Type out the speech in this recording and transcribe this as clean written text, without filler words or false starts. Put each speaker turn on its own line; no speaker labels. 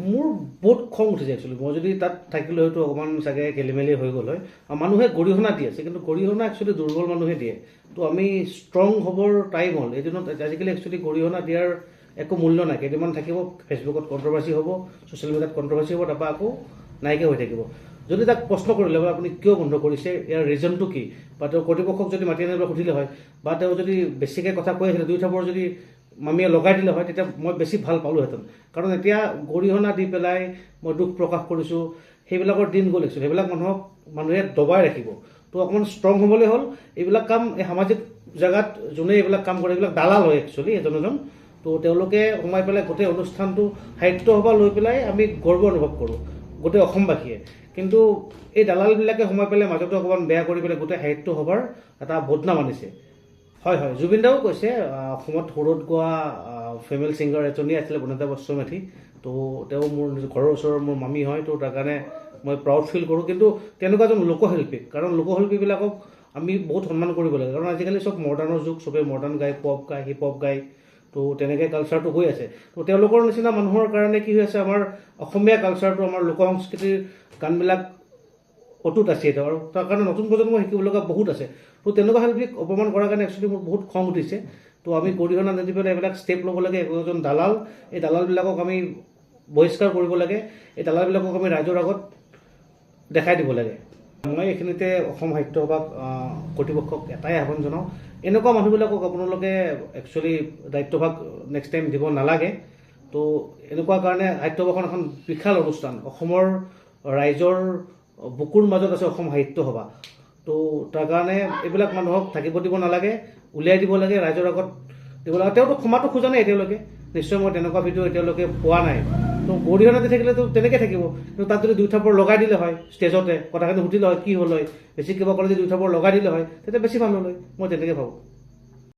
মোৰ বহুত খং উঠিছে একচুৱেলি। মই যদি তাত থাকিলে হয়তো অকণমান চাগে খেলি মেলি হৈ গ'ল হয়। মানুহে গৰিহণা দি আছে, কিন্তু গৰিহণা একচুৱেলি দুৰ্বল মানুহে দিয়ে। তো আমি ষ্ট্ৰং হ'বৰ টাইম হ'ল এইদিনত। আজিকালি একচুৱেলি গৰিহণা দিয়াৰ একো মূল্য নাই। কেইদিনমান থাকিব, ফেচবুকত কণ্ট্ৰভাৰ্চি হ'ব, ছ'চিয়েল মিডিয়াত কণ্ট্ৰভাৰ্চি হ'ব, তাৰপৰা আকৌ নাইকিয়া হৈ থাকিব। যদি তাক প্ৰশ্ন কৰিলে বা আপুনি কিয় বন্ধ কৰিছে, ইয়াৰ ৰিজনটো কি, বা তেওঁ কৰ্তৃপক্ষক যদি মাতি আনিবলৈ সুধিলে হয়, বা তেওঁ যদি বেছিকৈ কথা কৈ আছিলে, দুই থাপৰ যদি মামীয়ে লগাই দিলে হয়, তেতিয়া মই বেছি ভাল পালোঁহেঁতেন। কাৰণ এতিয়া গৰিহণা দি পেলাই মই দুখ প্ৰকাশ কৰিছোঁ, সেইবিলাকৰ দিন গ'ল একচুৱেলি। সেইবিলাক মানুহে দবাই ৰাখিব। তো অকণমান ষ্ট্ৰং হ'বলৈ হ'ল। এইবিলাক কাম এই সামাজিক জেগাত যোনে এইবিলাক কাম কৰে, এইবিলাক দালাল হয় একচুৱেলি এজন। তো তেওঁলোকে সোমাই পেলাই গোটেই অনুষ্ঠানটো সাহিত্য সভা লৈ পেলাই আমি গৰ্ব অনুভৱ কৰোঁ গোটেই অসমবাসীয়ে। কিন্তু এই দালালবিলাকে সোমাই পেলাই মাজতে অকণমান বেয়া কৰি পেলাই গোটেই সাহিত্য সভাৰ এটা বদনাম আনিছে। হয়, জুবিন দাও কৈছে, অসমত সুৰত গোৱা ফিমেল ছিংগাৰ এজনী আছিলে বনিতা বসুমতাৰী। তো তেওঁ মোৰ ঘৰৰ ওচৰৰ মোৰ মামী হয়। তো তাৰ কাৰণে মই প্ৰাউড ফিল কৰোঁ। কিন্তু তেনেকুৱা এজন লোকশিল্পীক, কাৰণ লোকশিল্পীবিলাকক আমি বহুত সন্মান কৰিব লাগে। কাৰণ আজিকালি চব মডাৰ্ণৰ যুগ, চবেই মডাৰ্ণ গায়, পপ গায়, হিপ হপ গায়। তো তেনেকৈ কালচাৰটো হৈ আছে। তো তেওঁলোকৰ নিচিনা মানুহৰ কাৰণে কি হৈ আছে, আমাৰ অসমীয়া কালচাৰটো, আমাৰ লোক সংস্কৃতিৰ গানবিলাক অটুট আছে এতিয়া, আৰু তাৰ কাৰণে নতুন প্ৰজন্ম শিকিব লগা বহুত আছে। তো তেনেকুৱা শিল্পীক অপমান কৰাৰ কাৰণে একচুৱেলি মোৰ বহুত খং উঠিছে। তো আমি গৰিহণা নিদি পেলাই এইবিলাক ষ্টেপ ল'ব লাগে। একোজন দালাল, এই দালালবিলাকক আমি বহিষ্কাৰ কৰিব লাগে। এই দালালবিলাকক আমি ৰাইজৰ আগত দেখাই দিব লাগে। মই এইখিনিতে অসম সাহিত্য সভাক কৰ্তৃপক্ষক এটাই আহ্বান জনাওঁ, এনেকুৱা মানুহবিলাকক আপোনালোকে একচুৱেলি দায়িত্বভাগ নেক্সট টাইম দিব নালাগে। তো এনেকুৱা কাৰণে সাহিত্য সভাখন এখন বিশাল অনুষ্ঠান, অসমৰ ৰাইজৰ বুকুৰ মাজত আছে অসম সাহিত্য সভা। তো তাৰ কাৰণে এইবিলাক মানুহক থাকিব দিব নালাগে, উলিয়াই দিব লাগে, ৰাইজৰ আগত দিব লাগে। তেওঁতো ক্ষমাটো খোজা নাই এতিয়ালৈকে, নিশ্চয় মই তেনেকুৱা ভিডিঅ' এতিয়ালৈকে পোৱা নাই। তো গৰিহণা দি থাকিলেতো তেনেকৈ থাকিব। কিন্তু তাত যদি দুই থাপৰ লগাই দিলে হয়, ষ্টেজতে কথাখিনি সুধিলে হয় কি হ'ল হয়, বেছি কিবা ক'লে যদি দুই থাপৰ লগাই দিলে হয়, তেতিয়া বেছি ভাল হ'ল হয়। মই তেনেকৈ ভাবোঁ।